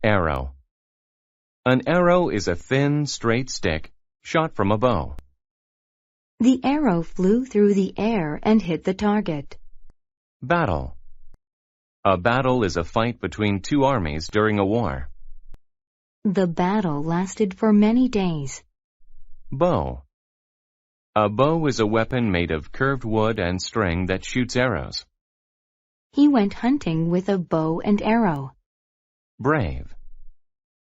Arrow. An arrow is a thin, straight stick shot from a bow. The arrow flew through the air and hit the target. Battle. A battle is a fight between two armies during a war. The battle lasted for many days. Bow. A bow is a weapon made of curved wood and string that shoots arrows. He went hunting with a bow and arrow. Brave.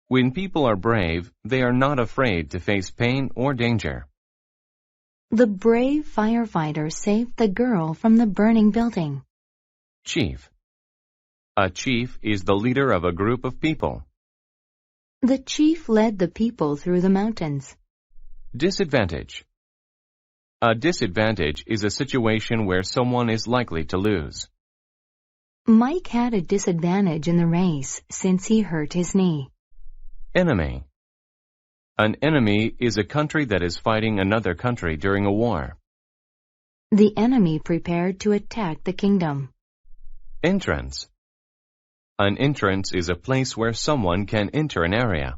When people are brave, they are not afraid to face pain or danger. The brave firefighter saved the girl from the burning building. Chief. A chief is the leader of a group of people. The chief led the people through the mountains. Disadvantage. A disadvantage is a situation where someone is likely to lose. Mike had a disadvantage in the race since he hurt his knee. Enemy. An enemy is a country that is fighting another country during a war. The enemy prepared to attack the kingdom. Entrance. An entrance is a place where someone can enter an area.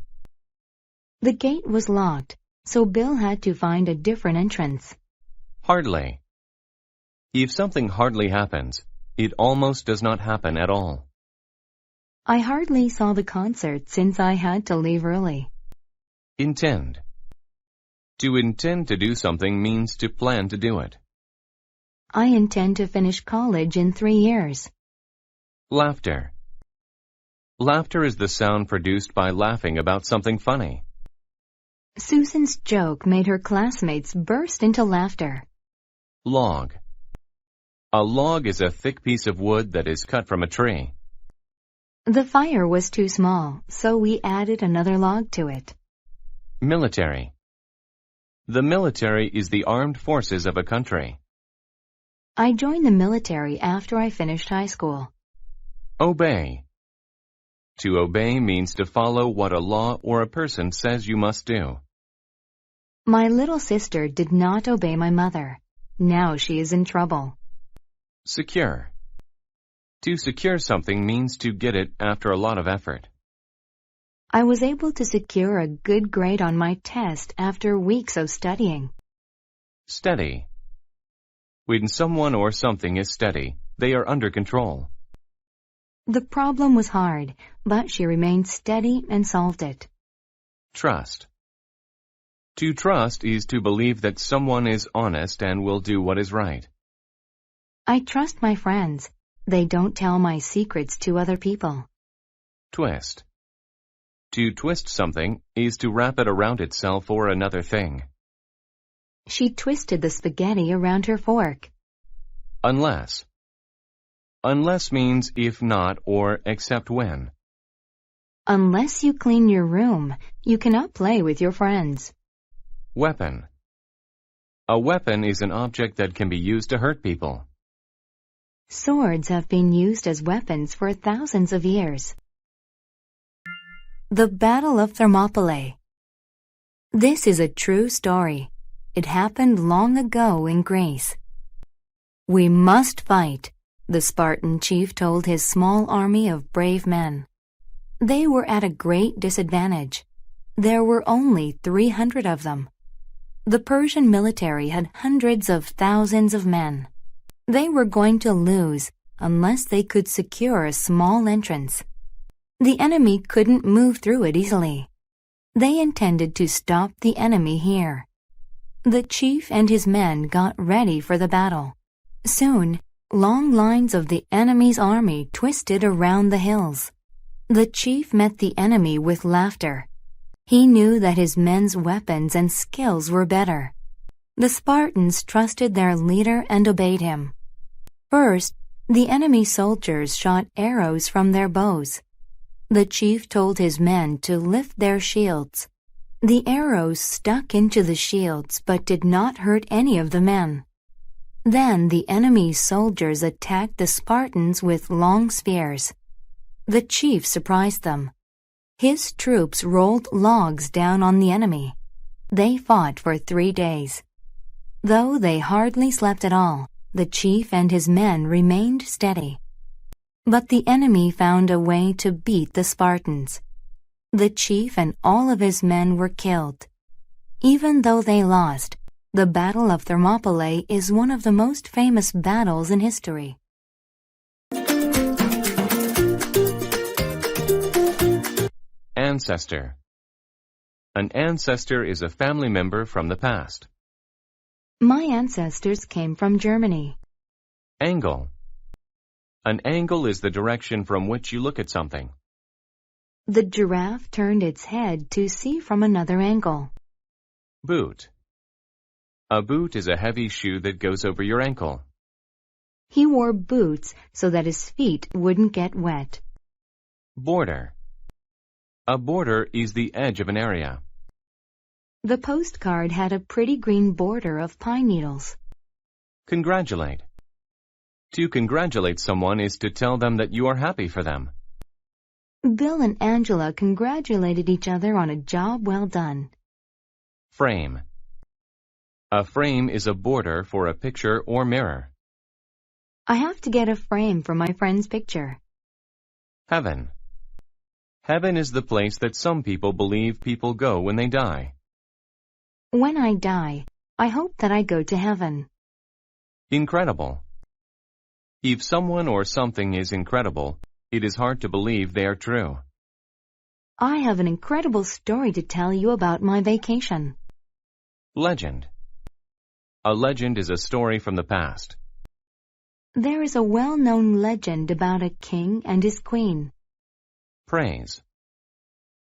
The gate was locked, so Bill had to find a different entrance. Hardly. If something hardly happens, it almost does not happen at all. I hardly saw the concert since I had to leave early. Intend. To intend to do something means to plan to do it. I intend to finish college in 3 years. Laughter. Laughter is the sound produced by laughing about something funny. Susan's joke made her classmates burst into laughter. Log. A log is a thick piece of wood that is cut from a tree. The fire was too small, so we added another log to it. Military. The military is the armed forces of a country. I joined the military after I finished high school. Obey. To obey means to follow what a law or a person says you must do. My little sister did not obey my mother. Now she is in trouble. Secure. To secure something means to get it after a lot of effort. I was able to secure a good grade on my test after weeks of studying. Steady. When someone or something is steady, they are under control. The problem was hard, but she remained steady and solved it. Trust. To trust is to believe that someone is honest and will do what is right. I trust my friends. They don't tell my secrets to other people. Twist. To twist something is to wrap it around itself or another thing. She twisted the spaghetti around her fork. Unless. Unless means if not or except when. Unless you clean your room, you cannot play with your friends. Weapon. A weapon is an object that can be used to hurt people. Swords have been used as weapons for thousands of years. The Battle of Thermopylae. This is a true story. It happened long ago in Greece. We must fight, the Spartan chief told his small army of brave men. They were at a great disadvantage. There were only 300 of them. The Persian military had hundreds of thousands of men. They were going to lose unless they could secure a small entrance. The enemy couldn't move through it easily. They intended to stop the enemy here. The chief and his men got ready for the battle. Soon, long lines of the enemy's army twisted around the hills. The chief met the enemy with laughter. He knew that his men's weapons and skills were better. The Spartans trusted their leader and obeyed him. First, the enemy soldiers shot arrows from their bows. The chief told his men to lift their shields. The arrows stuck into the shields but did not hurt any of the men. Then the enemy's soldiers attacked the Spartans with long spears. The chief surprised them. His troops rolled logs down on the enemy. They fought for 3 days. Though they hardly slept at all, the chief and his men remained steady. But the enemy found a way to beat the Spartans. The chief and all of his men were killed. Even though they lost, the Battle of Thermopylae is one of the most famous battles in history. Ancestor. An ancestor is a family member from the past. My ancestors came from Germany. Angle. An angle is the direction from which you look at something. The giraffe turned its head to see from another angle. Boot. A boot is a heavy shoe that goes over your ankle. He wore boots so that his feet wouldn't get wet. Border. A border is the edge of an area. The postcard had a pretty green border of pine needles. Congratulate. To congratulate someone is to tell them that you are happy for them. Bill and Angela congratulated each other on a job well done. Frame. A frame is a border for a picture or mirror. I have to get a frame for my friend's picture. Heaven. Heaven is the place that some people believe people go when they die. When I die, I hope that I go to heaven. Incredible. If someone or something is incredible, it is hard to believe they are true. I have an incredible story to tell you about my vacation. Legend. A legend is a story from the past. There is a well-known legend about a king and his queen. Praise.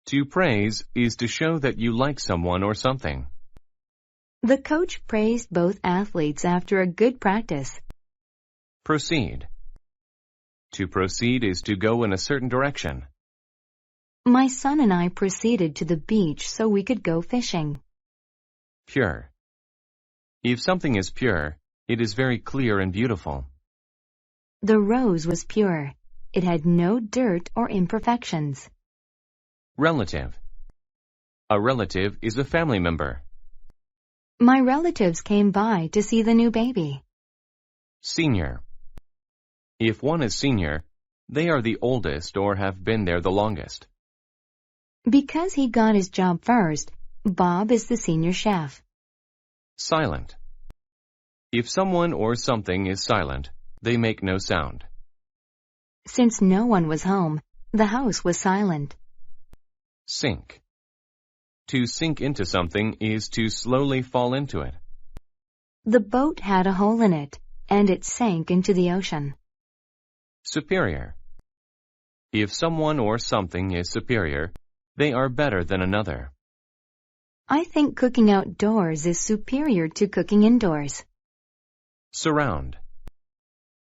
To praise is to show that you like someone or something. The coach praised both athletes after a good practice. Proceed. To proceed is to go in a certain direction. My son and I proceeded to the beach so we could go fishing. Pure. If something is pure, it is very clear and beautiful. The rose was pure. It had no dirt or imperfections. Relative. A relative is a family member. My relatives came by to see the new baby. Senior. If one is senior, they are the oldest or have been there the longest. Because he got his job first, Bob is the senior chef. Silent. If someone or something is silent, they make no sound. Since no one was home, the house was silent. Sink. To sink into something is to slowly fall into it. The boat had a hole in it, and it sank into the ocean. Superior. If someone or something is superior, they are better than another. I think cooking outdoors is superior to cooking indoors. Surround.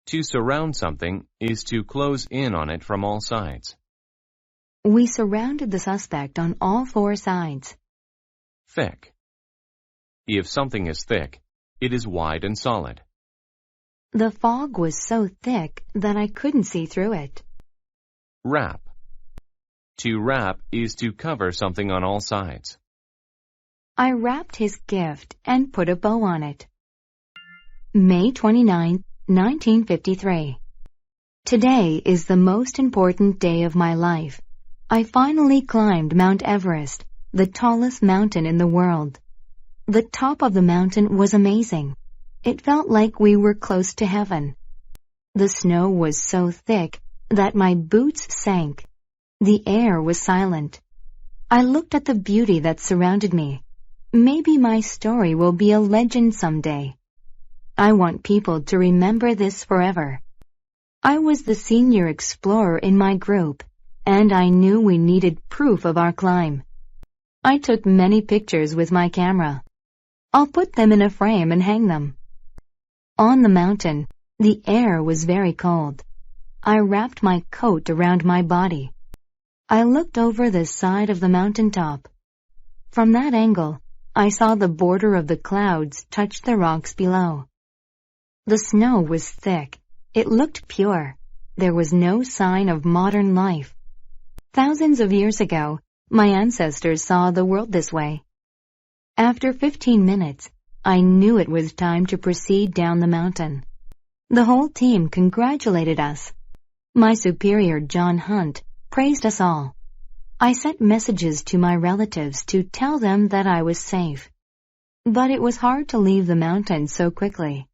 To surround something is to close in on it from all sides. We surrounded the suspect on all four sides. Thick. If something is thick, it is wide and solid. The fog was so thick that I couldn't see through it. Wrap. To wrap is to cover something on all sides. I wrapped his gift and put a bow on it. May 29, 1953. Today is the most important day of my life. I finally climbed Mount Everest, the tallest mountain in the world. The top of the mountain was amazing. It felt like we were close to heaven. The snow was so thick that my boots sank. The air was silent. I looked at the beauty that surrounded me. Maybe my story will be a legend someday. I want people to remember this forever. I was the senior explorer in my group, and I knew we needed proof of our climb. I took many pictures with my camera. I'll put them in a frame and hang them. On the mountain, the air was very cold. I wrapped my coat around my body. I looked over the side of the mountaintop. From that angle, I saw the border of the clouds touch the rocks below. The snow was thick. It looked pure. There was no sign of modern life. Thousands of years ago, my ancestors saw the world this way. After 15 minutes, I knew it was time to proceed down the mountain. The whole team congratulated us. My superior, John Hunt, praised us all. I sent messages to my relatives to tell them that I was safe. But it was hard to leave the mountains so quickly.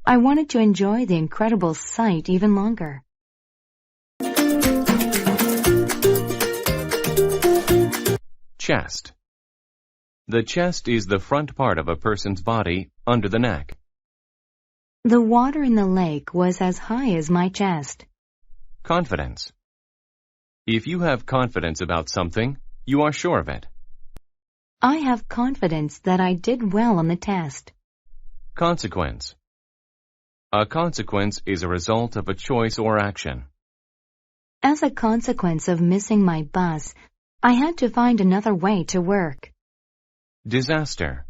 I wanted to enjoy the incredible sight even longer. Chest. The chest is the front part of a person's body under the neck. The water in the lake was as high as my chest. Confidence. If you have confidence about something, you are sure of it. I have confidence that I did well on the test. Consequence. A consequence is a result of a choice or action. As a consequence of missing my bus, I had to find another way to work. Disaster.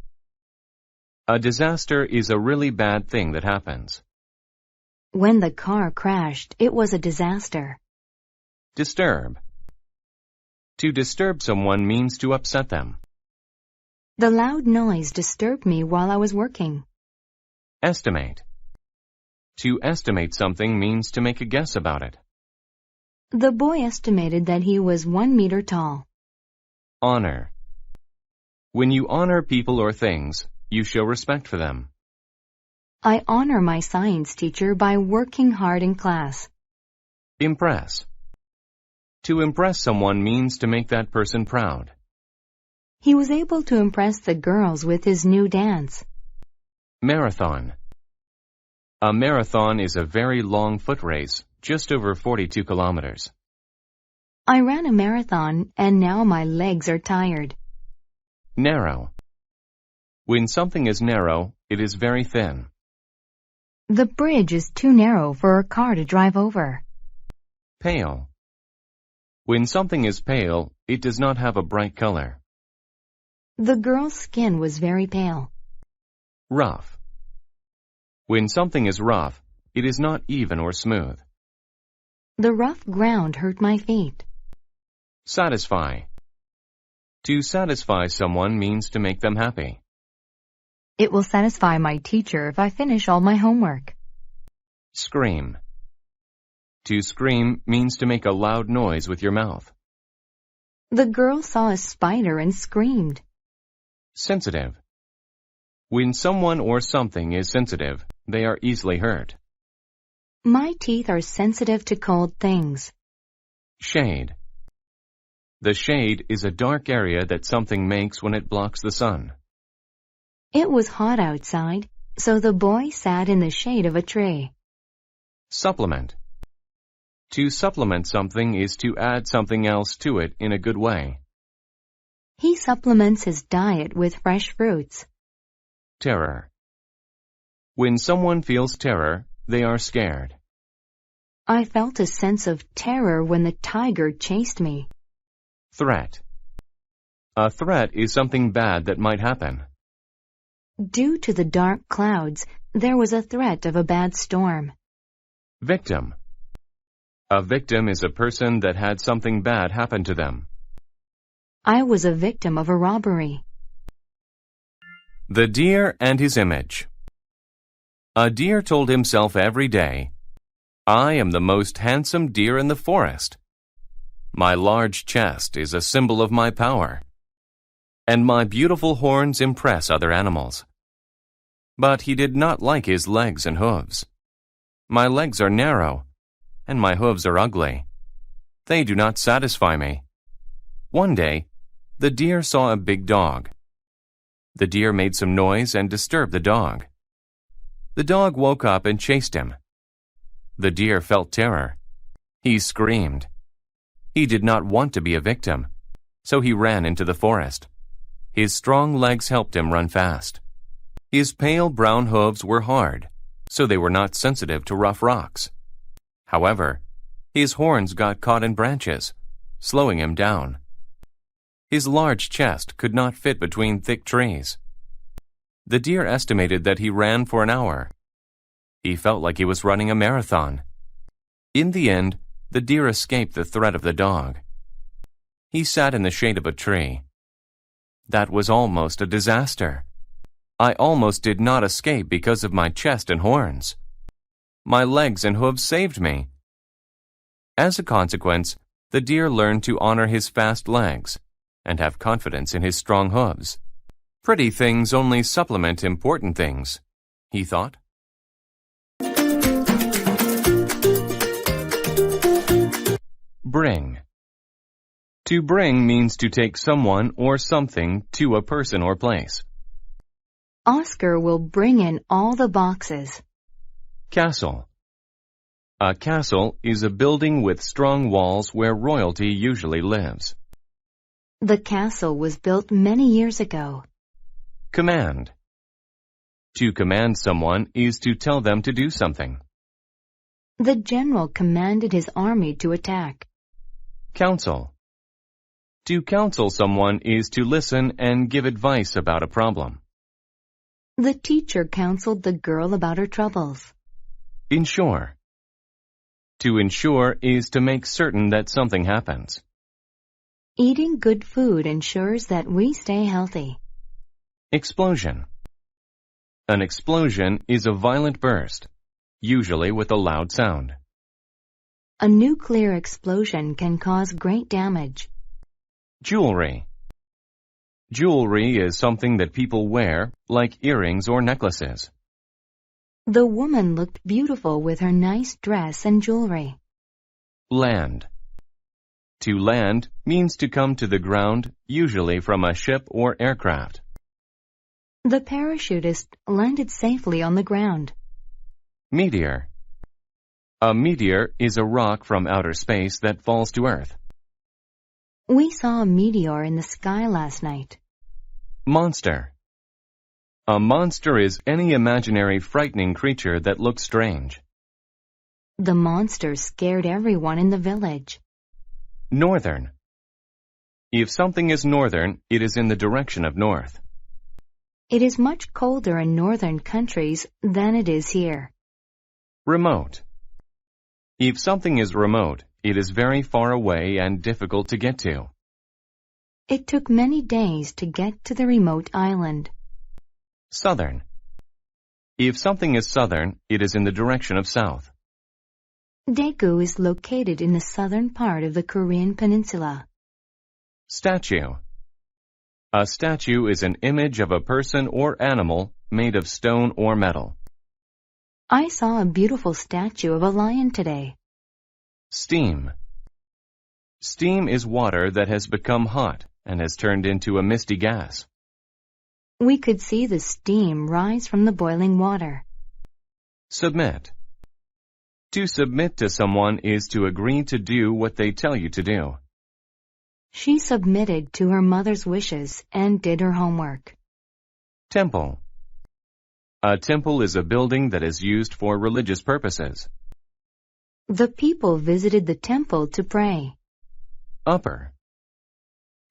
A disaster is a really bad thing that happens. When the car crashed, it was a disaster. Disturb. To disturb someone means to upset them. The loud noise disturbed me while I was working. Estimate. To estimate something means to make a guess about it. The boy estimated that he was 1 meter tall. Honor. When you honor people or things, you show respect for them. I honor my science teacher by working hard in class. Impress. To impress someone means to make that person proud. He was able to impress the girls with his new dance. Marathon. A marathon is a very long foot race, just over 42 kilometers. I ran a marathon and now my legs are tired. Narrow. When something is narrow, it is very thin. The bridge is too narrow for a car to drive over. Pale. When something is pale, it does not have a bright color. The girl's skin was very pale. Rough. When something is rough, it is not even or smooth. The rough ground hurt my feet. Satisfy. To satisfy someone means to make them happy. It will satisfy my teacher if I finish all my homework. Scream. To scream means to make a loud noise with your mouth. The girl saw a spider and screamed. Sensitive. When someone or something is sensitive, they are easily hurt. My teeth are sensitive to cold things. Shade. The shade is a dark area that something makes when it blocks the sun. It was hot outside, so the boy sat in the shade of a tree. Supplement. To supplement something is to add something else to it in a good way. He supplements his diet with fresh fruits. Terror. When someone feels terror, they are scared. I felt a sense of terror when the tiger chased me. Threat. A threat is something bad that might happen. Due to the dark clouds, there was a threat of a bad storm. Victim. A victim is a person that had something bad happen to them. I was a victim of a robbery. The deer and his image. A deer told himself every day, "I am the most handsome deer in the forest. My large chest is a symbol of my power, and my beautiful horns impress other animals." But he did not like his legs and hooves. "My legs are narrow, and my hooves are ugly. They do not satisfy me." One day, the deer saw a big dog. The deer made some noise and disturbed the dog. The dog woke up and chased him. The deer felt terror. He screamed. He did not want to be a victim, so he ran into the forest. His strong legs helped him run fast. His pale brown hooves were hard, so they were not sensitive to rough rocks. However, his horns got caught in branches, slowing him down. His large chest could not fit between thick trees. The deer estimated that he ran for an hour. He felt like he was running a marathon. In the end, the deer escaped the threat of the dog. He sat in the shade of a tree. That was almost a disaster. I almost did not escape because of my chest and horns. My legs and hooves saved me. As a consequence, The deer learned to honor his fast legs and have confidence in his strong hooves. Pretty things only supplement important things, he thought. Bring. To bring means to take someone or something to a person or place. Oscar will bring in all the boxes. Castle. A castle is a building with strong walls where royalty usually lives. The castle was built many years ago. Command. To command someone is to tell them to do something. The general commanded his army to attack. Counsel. To counsel someone is to listen and give advice about a problem. The teacher counseled the girl about her troubles. Ensure. To ensure is to make certain that something happens. Eating good food ensures that we stay healthy. Explosion. An explosion is a violent burst, usually with a loud sound. A nuclear explosion can cause great damage. Jewelry. Jewelry is something that people wear, like earrings or necklaces. The woman looked beautiful with her nice dress and jewelry. Land. To land means to come to the ground, usually from a ship or aircraft. The parachutist landed safely on the ground. Meteor. A meteor is a rock from outer space that falls to Earth. We saw a meteor in the sky last night. Monster. A monster is any imaginary frightening creature that looks strange. The monster scared everyone in the village. Northern. If something is northern, it is in the direction of north. It is much colder in northern countries than it is here. Remote. If something is remote, it is very far away and difficult to get to. It took many days to get to the remote island. Southern. If something is southern, it is in the direction of south. Daegu is located in the southern part of the Korean peninsula. Statue. A statue is an image of a person or animal made of stone or metal. I saw a beautiful statue of a lion today. Steam. Steam is water that has become hot and has turned into a misty gas. We could see the steam rise from the boiling water. Submit. To submit to someone is to agree to do what they tell you to do. She submitted to her mother's wishes and did her homework. Temple. A temple is a building that is used for religious purposes. The people visited the temple to pray. Upper.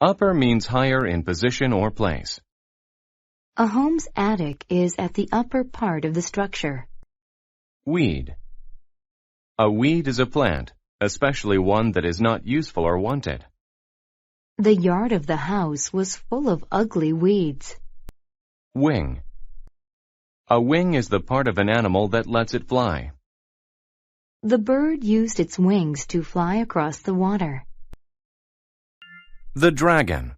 Upper means higher in position or place. A home's attic is at the upper part of the structure. Weed. A weed is a plant, especially one that is not useful or wanted. The yard of the house was full of ugly weeds. Wing. A wing is the part of an animal that lets it fly. The bird used its wings to fly across the water. The dragon.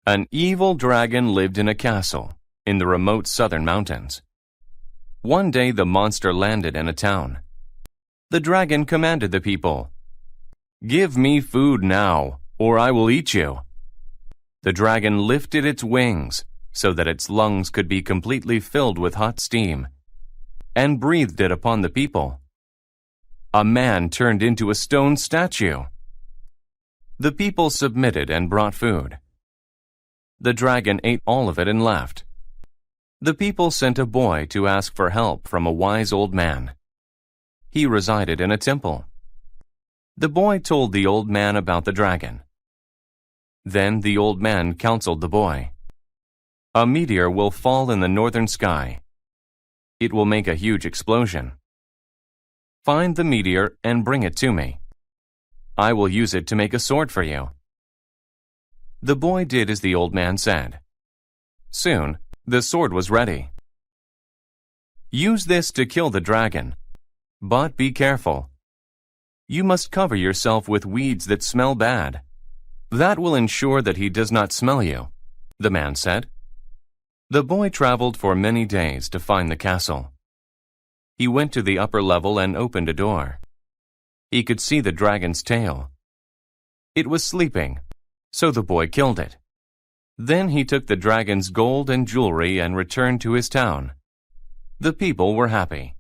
An evil dragon lived in a castle in the remote southern mountains. One day the monster landed in a town. The dragon commanded the people, "Give me food now, or I will eat you." The dragon lifted its wings so that its lungs could be completely filled with hot steam, and breathed it upon the people. A man turned into a stone statue. The people submitted and brought food. The dragon ate all of it and left. The people sent a boy to ask for help from a wise old man. He resided in a temple. The boy told the old man about the dragon. Then the old man counseled the boy, "A meteor will fall in the northern sky. It will make a huge explosion. Find the meteor and bring it to me. I will use it to make a sword for you." The boy did as the old man said. Soon, the sword was ready. Use this to kill the dragon, but be careful. You must cover yourself with weeds that smell bad. That will ensure that he does not smell you, the man said. The boy traveled for many days to find the castle. He went to the upper level and opened a door. He could see the dragon's tail. It was sleeping, so the boy killed it. Then he took the dragon's gold and jewelry and returned to his town. The people were happy.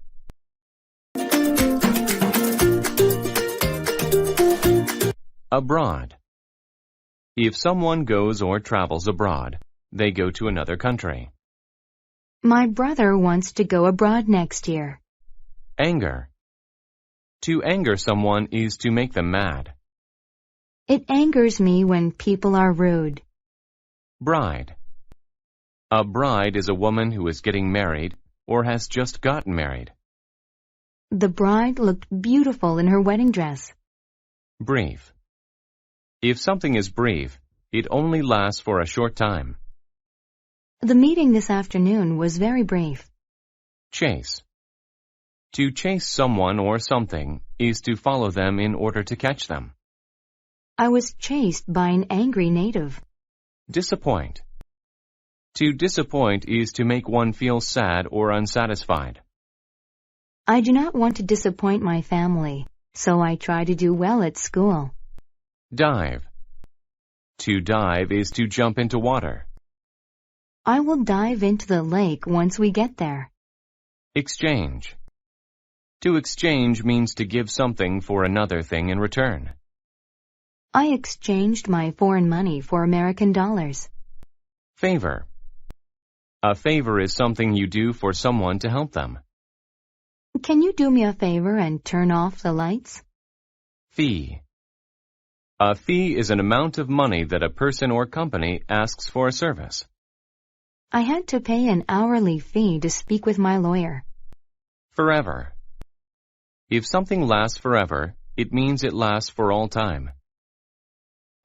Abroad. If someone goes or travels abroad, they go to another country. My brother wants to go abroad next year. Anger. To anger someone is to make them mad. It angers me when people are rude. Bride. A bride is a woman who is getting married or has just gotten married. The bride looked beautiful in her wedding dress. Brief. If something is brief, it only lasts for a short time. The meeting this afternoon was very brief. Chase. To chase someone or something is to follow them in order to catch them. I was chased by an angry native. Disappoint. To disappoint is to make one feel sad or unsatisfied. I do not want to disappoint my family, so I try to do well at school. Dive. To dive is to jump into water. I will dive into the lake once we get there. Exchange. To exchange means to give something for another thing in return. I exchanged my foreign money for American dollars. Favor. A favor is something you do for someone to help them. Can you do me a favor and turn off the lights? Fee. A fee is an amount of money that a person or company asks for a service. I had to pay an hourly fee to speak with my lawyer. Forever. If something lasts forever, it means it lasts for all time.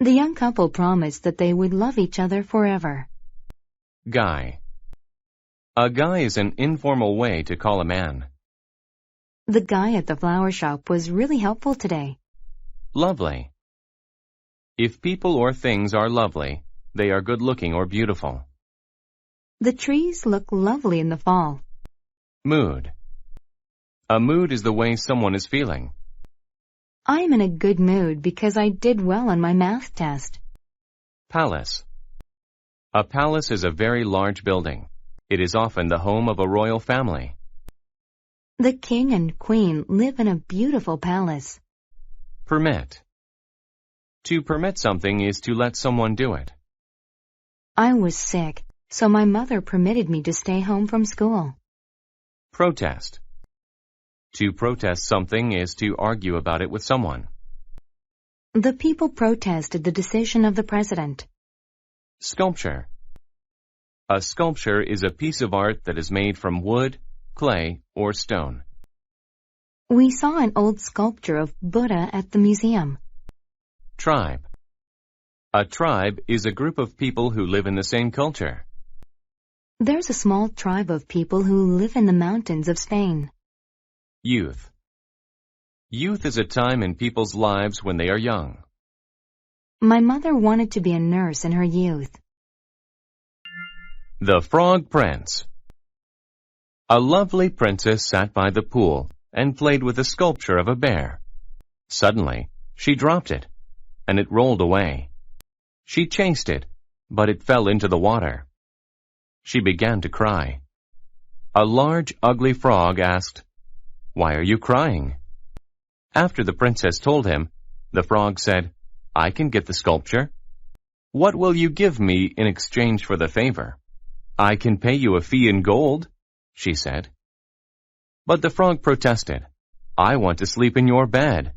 The young couple promised that they would love each other forever. Guy. A guy is an informal way to call a man. The guy at the flower shop was really helpful today. Lovely. If people or things are lovely, they are good-looking or beautiful. The trees look lovely in the fall. Mood. A mood is the way someone is feeling. I am in a good mood because I did well on my math test. Palace. A palace is a very large building. It is often the home of a royal family. The king and queen live in a beautiful palace. Permit. To permit something is to let someone do it. I was sick, so my mother permitted me to stay home from school. Protest. To protest something is to argue about it with someone. The people protested the decision of the president. Sculpture. A sculpture is a piece of art that is made from wood, clay, or stone. We saw an old sculpture of Buddha at the museum. Tribe. A tribe is a group of people who live in the same culture. There's a small tribe of people who live in the mountains of Spain. Youth. Youth is a time in people's lives when they are young. My mother wanted to be a nurse in her youth. The Frog Prince. A lovely princess sat by the pool and played with a sculpture of a bear. Suddenly, she dropped it, and it rolled away. She chased it, but it fell into the water. She began to cry. A large, ugly frog asked, "Why are you crying?" After the princess told him, the frog said, "I can get the sculpture. What will you give me in exchange for the favor?" "I can pay you a fee in gold," she said. But the frog protested, "I want to sleep in your bed,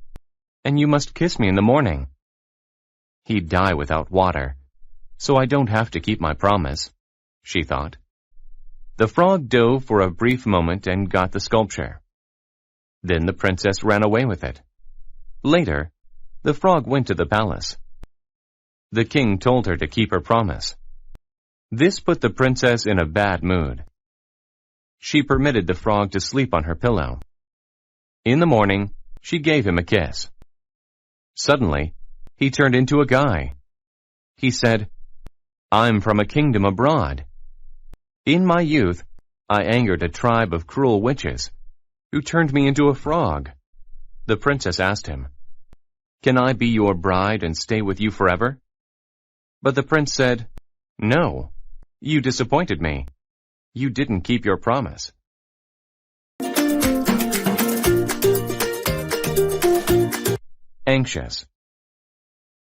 and you must kiss me in the morning." He'd die without water, so I don't have to keep my promise, she thought. The frog dove for a brief moment and got the sculpture. Then the princess ran away with it. Later, the frog went to the palace. The king told her to keep her promise. This put the princess in a bad mood. She permitted the frog to sleep on her pillow. In the morning, she gave him a kiss. Suddenly, he turned into a guy. He said, "I'm from a kingdom abroad. In my youth, I angered a tribe of cruel witches, who turned me into a frog." The princess asked him, "Can I be your bride and stay with you forever?" But the prince said, "No, you disappointed me. You didn't keep your promise." Anxious.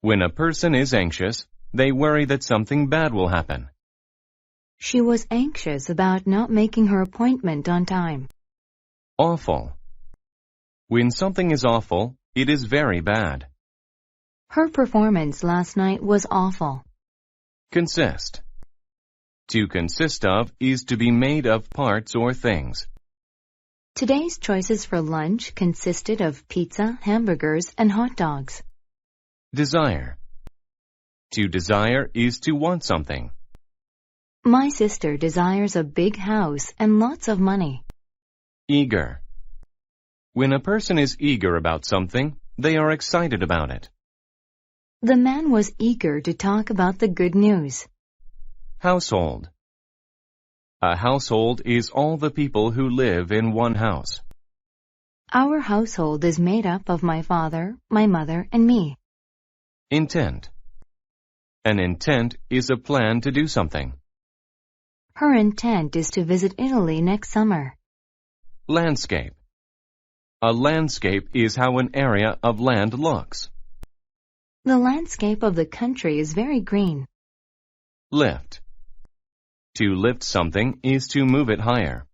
When a person is anxious, they worry that something bad will happen. She was anxious about not making her appointment on time. Awful. When something is awful, it is very bad. Her performance last night was awful. Consist. To consist of is to be made of parts or things. Today's choices for lunch consisted of pizza, hamburgers, and hot dogs. Desire. To desire is to want something. My sister desires a big house and lots of money. Eager. When a person is eager about something, they are excited about it. The man was eager to talk about the good news. Household. A household is all the people who live in one house. Our household is made up of my father, my mother, and me. Intent. An intent is a plan to do something. Her intent is to visit Italy next summer. Landscape. A landscape is how an area of land looks. The landscape of the country is very green. Lift. To lift something is to move it higher.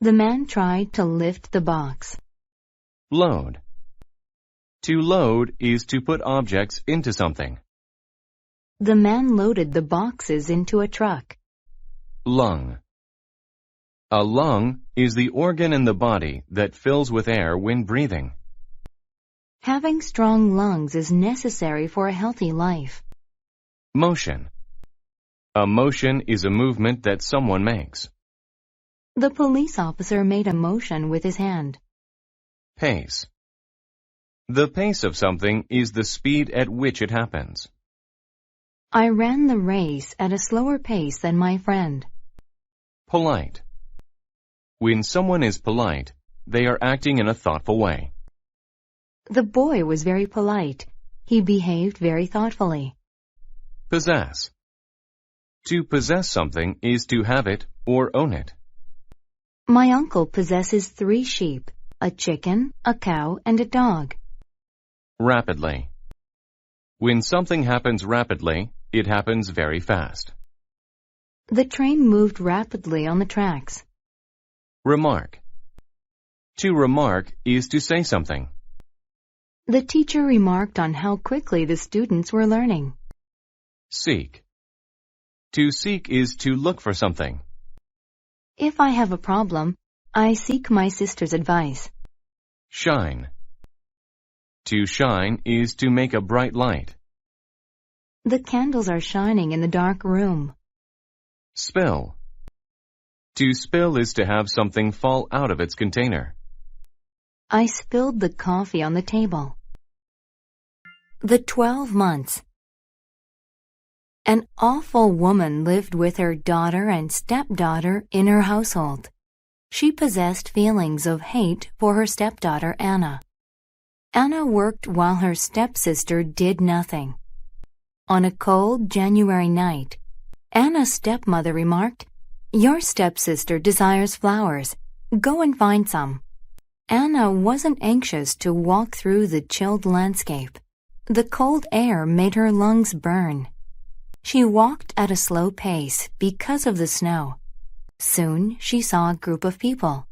The man tried to lift the box. Load. To load is to put objects into something. The man loaded the boxes into a truck. Lung. A lung is the organ in the body that fills with air when breathing. Having strong lungs is necessary for a healthy life. Motion. A motion is a movement that someone makes. The police officer made a motion with his hand. Pace. The pace of something is the speed at which it happens. I ran the race at a slower pace than my friend. Polite. When someone is polite, they are acting in a thoughtful way. The boy was very polite. He behaved very thoughtfully. Possess. To possess something is to have it or own it. My uncle possesses 3 sheep, a chicken, a cow, and a dog. Rapidly. When something happens rapidly, it happens very fast. The train moved rapidly on the tracks. Remark. To remark is to say something. The teacher remarked on how quickly the students were learning. Seek. To seek is to look for something. If I have a problem, I seek my sister's advice. Shine. To shine is to make a bright light. The candles are shining in the dark room. Spill. To spill is to have something fall out of its container. I spilled the coffee on the table. The 12 months. An awful woman lived with her daughter and stepdaughter in her household. She possessed feelings of hate for her stepdaughter Anna. Anna worked while her stepsister did nothing. On a cold January night, Anna's stepmother remarked, "Your stepsister desires flowers. Go and find some." Anna wasn't anxious to walk through the chilled landscape. The cold air made her lungs burn. She walked at a slow pace because of the snow. Soon she saw a group of people.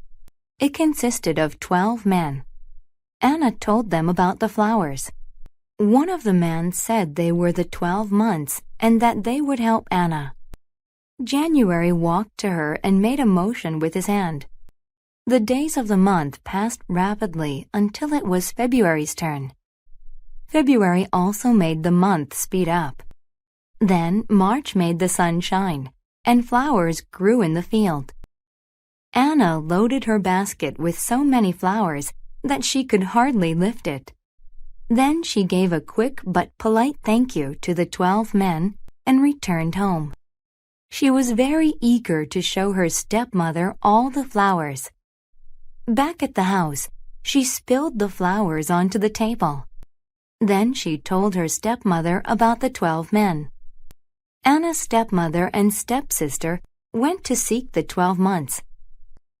It consisted of 12 men. Anna told them about the flowers. One of the men said they were the 12 months and that they would help Anna. January walked to her and made a motion with his hand. The days of the month passed rapidly until it was February's turn. February also made the month speed up. Then March made the sun shine, and flowers grew in the field. Anna loaded her basket with so many flowers that she could hardly lift it. Then she gave a quick but polite thank you to the 12 men and returned home. She was very eager to show her stepmother all the flowers. Back at the house, she spilled the flowers onto the table. Then she told her stepmother about the 12 men. Anna's stepmother and stepsister went to seek the 12 months.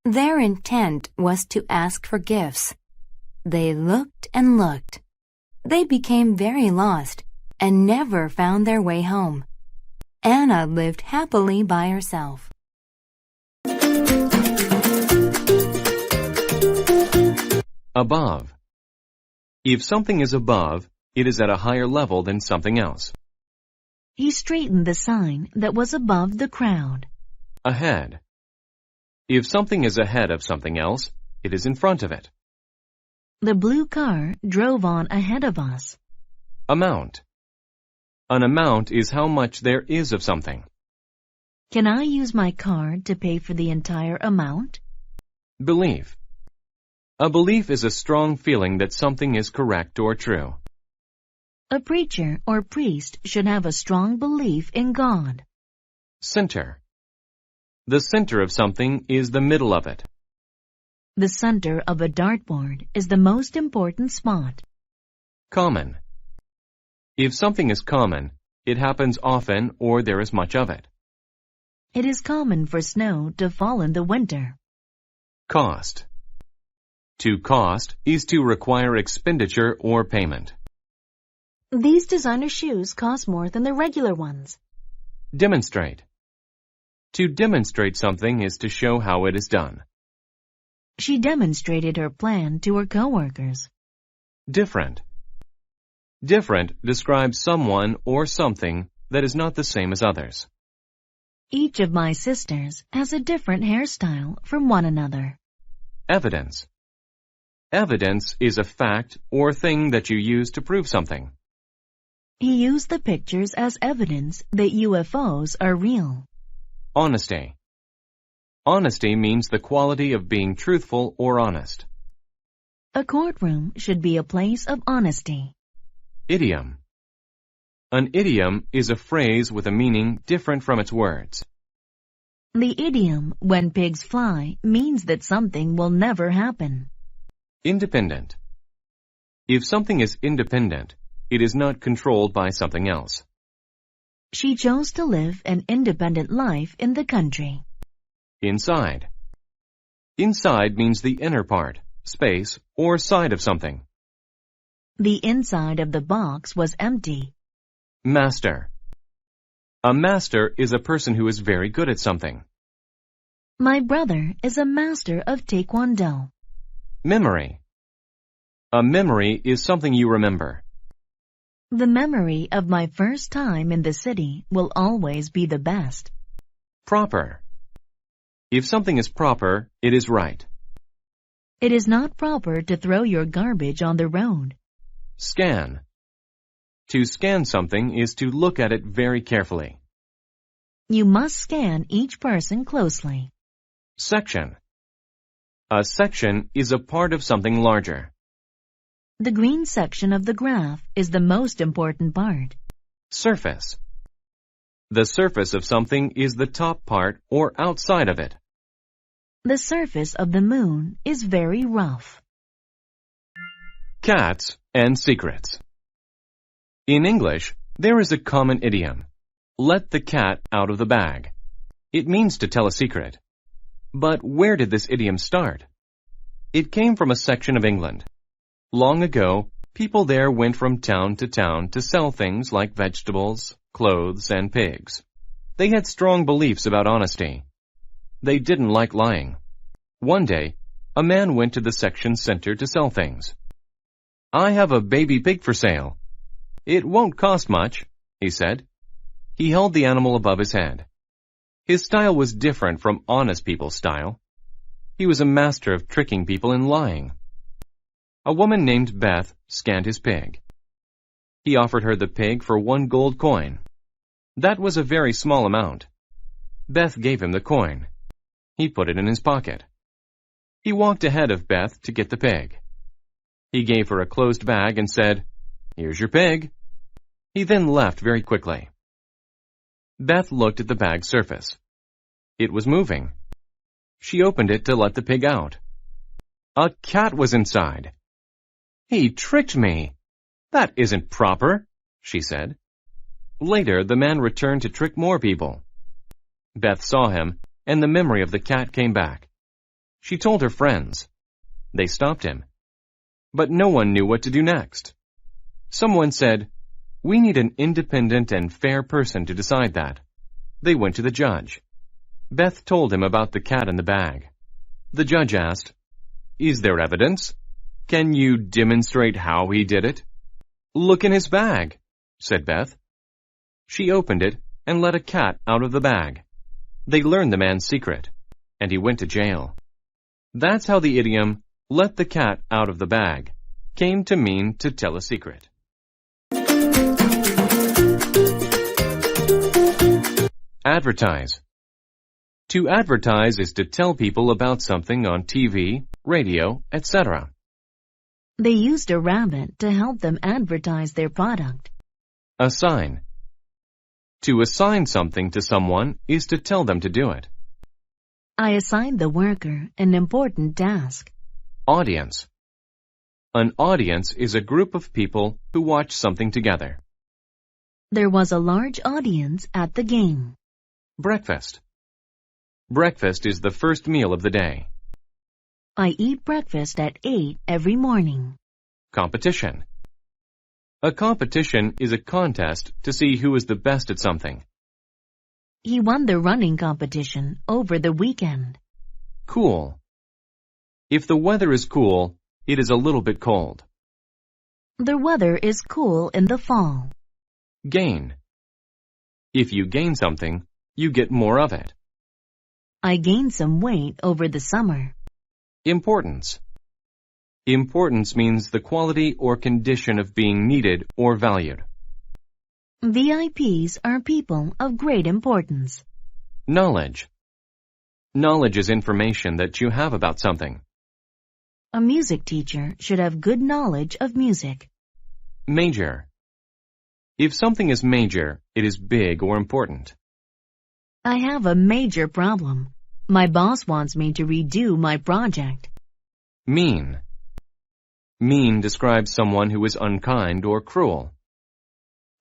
Their intent was to ask for gifts. They looked and looked. They became very lost and never found their way home. Anna lived happily by herself. Above. If something is above, it is at a higher level than something else. He straightened the sign that was above the crowd. Ahead. If something is ahead of something else, it is in front of it. The blue car drove on ahead of us. Amount. An amount is how much there is of something. Can I use my card to pay for the entire amount? Belief. A belief is a strong feeling that something is correct or true. A preacher or priest should have a strong belief in God. Center. The center of something is the middle of it. The center of a dartboard is the most important spot. Common. If something is common, it happens often or there is much of it. It is common for snow to fall in the winter. Cost. To cost is to require expenditure or payment. These designer shoes cost more than the regular ones. Demonstrate. To demonstrate something is to show how it is done. She demonstrated her plan to her coworkers. Different. Different describes someone or something that is not the same as others. Each of my sisters has a different hairstyle from one another. Evidence. Evidence is a fact or thing that you use to prove something. He used the pictures as evidence that UFOs are real. Honesty. Honesty means the quality of being truthful or honest. A courtroom should be a place of honesty. Idiom. An idiom is a phrase with a meaning different from its words. The idiom, when pigs fly, means that something will never happen. Independent. If something is independent, it is not controlled by something else. She chose to live an independent life in the country. Inside. Inside means the inner part, space, or side of something. The inside of the box was empty. Master. A master is a person who is very good at something. My brother is a master of Taekwondo. Memory. A memory is something you remember. The memory of my first time in the city will always be the best. Proper. If something is proper, it is right. It is not proper to throw your garbage on the road. Scan. To scan something is to look at it very carefully. You must scan each person closely. Section. A section is a part of something larger. The green section of the graph is the most important part. Surface. The surface of something is the top part or outside of it. The surface of the moon is very rough. Cats and secrets. In English, there is a common idiom, let the cat out of the bag. It means to tell a secret. But where did this idiom start? It came from a section of England. Long ago, people there went from town to sell things like vegetables, clothes, and pigs. They had strong beliefs about honesty. They didn't like lying. One day, a man went to the section center to sell things. I have a baby pig for sale. It won't cost much, he said. He held the animal above his head. His style was different from honest people's style. He was a master of tricking people and lying. A woman named Beth scanned his pig. He offered her the pig for 1 gold coin. That was a very small amount. Beth gave him the coin. He put it in his pocket. He walked ahead of Beth to get the pig. He gave her a closed bag and said, Here's your pig. He then left very quickly. Beth looked at the bag's surface. It was moving. She opened it to let the pig out. A cat was inside. He tricked me. That isn't proper, she said. Later, the man returned to trick more people. Beth saw him, and the memory of the cat came back. She told her friends. They stopped him. But no one knew what to do next. Someone said, "We need an independent and fair person to decide that." They went to the judge. Beth told him about the cat in the bag. The judge asked, "Is there evidence? Can you demonstrate how he did it?" "Look in his bag," said Beth. She opened it and let a cat out of the bag. They learned the man's secret, and he went to jail. That's how the idiom, "let the cat out of the bag," came to mean to tell a secret. Advertise. To advertise is to tell people about something on TV, radio, etc. They used a rabbit to help them advertise their product. Assign. To assign something to someone is to tell them to do it. I assigned the worker an important task. Audience. An audience is a group of people who watch something together. There was a large audience at the game. Breakfast. Breakfast is the first meal of the day. I eat breakfast at 8 every morning. Competition. A competition is a contest to see who is the best at something. He won the running competition over the weekend. Cool. If the weather is cool, it is a little bit cold. The weather is cool in the fall. Gain. If you gain something, you get more of it. I gained some weight over the summer. Importance. Importance means the quality or condition of being needed or valued. VIPs are people of great importance. Knowledge. Knowledge is information that you have about something. A music teacher should have good knowledge of music. Major. If something is major, it is big or important. I have a major problem. My boss wants me to redo my project. Mean. Mean describes someone who is unkind or cruel.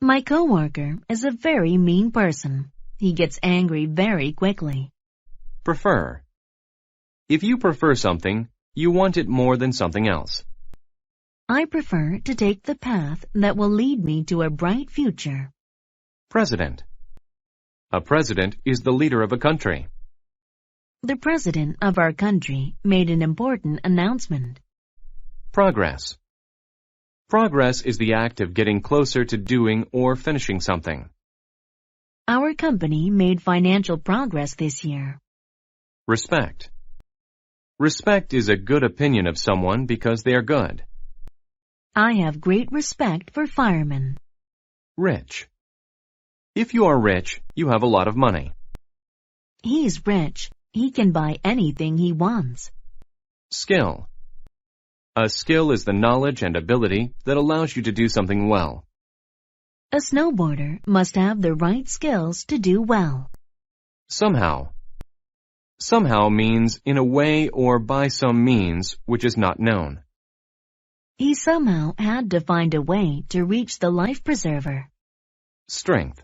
My coworker is a very mean person. He gets angry very quickly. Prefer. If you prefer something, you want it more than something else. I prefer to take the path that will lead me to a bright future. President. A president is the leader of a country. The president of our country made an important announcement. Progress. Progress is the act of getting closer to doing or finishing something. Our company made financial progress this year. Respect. Respect is a good opinion of someone because they are good. I have great respect for firemen. Rich. If you are rich, you have a lot of money. He's rich. He can buy anything he wants. Skill. A skill is the knowledge and ability that allows you to do something well. A snowboarder must have the right skills to do well. Somehow. Somehow means in a way or by some means which is not known. He somehow had to find a way to reach the life preserver. Strength.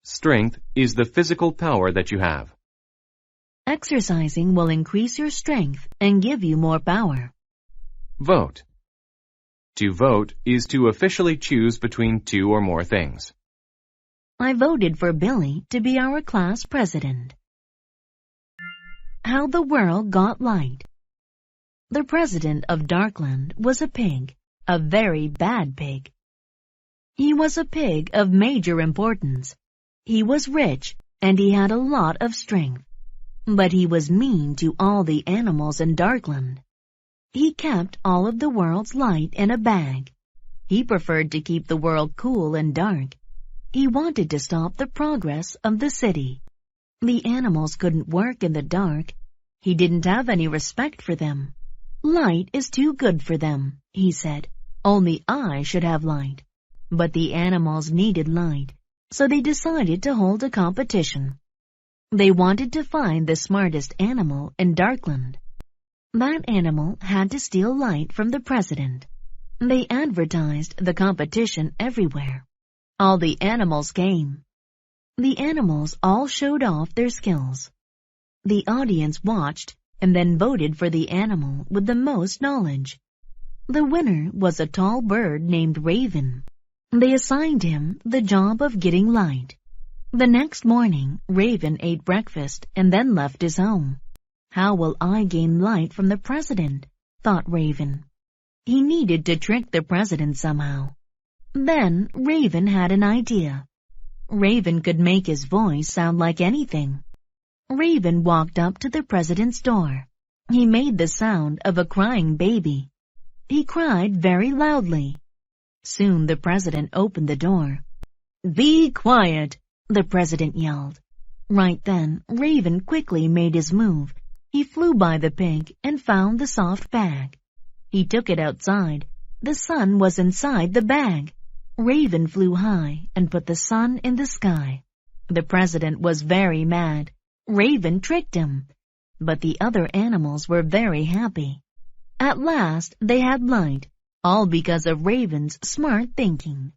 Strength is the physical power that you have. Exercising will increase your strength and give you more power. Vote. To vote is to officially choose between two or more things. I voted for Billy to be our class president. How the world got light. The president of Darkland was a pig, a very bad pig. He was a pig of major importance. He was rich, and he had a lot of strength. But he was mean to all the animals in Darkland. He kept all of the world's light in a bag. He preferred to keep the world cool and dark. He wanted to stop the progress of the city. The animals couldn't work in the dark. He didn't have any respect for them. Light is too good for them, he said. Only I should have light. But the animals needed light, so they decided to hold a competition. They wanted to find the smartest animal in Darkland. That animal had to steal light from the president. They advertised the competition everywhere. All the animals came. The animals all showed off their skills. The audience watched and then voted for the animal with the most knowledge. The winner was a tall bird named Raven. They assigned him the job of getting light. The next morning, Raven ate breakfast and then left his home. How will I gain light from the president? Thought Raven. He needed to trick the president somehow. Then Raven had an idea. Raven could make his voice sound like anything. Raven walked up to the president's door. He made the sound of a crying baby. He cried very loudly. Soon the president opened the door. "Be quiet," the president yelled. Right then, Raven quickly made his move. He flew by the pig and found the soft bag. He took it outside. The sun was inside the bag. Raven flew high and put the sun in the sky. The president was very mad. Raven tricked him. But the other animals were very happy. At last they had light, all because of Raven's smart thinking.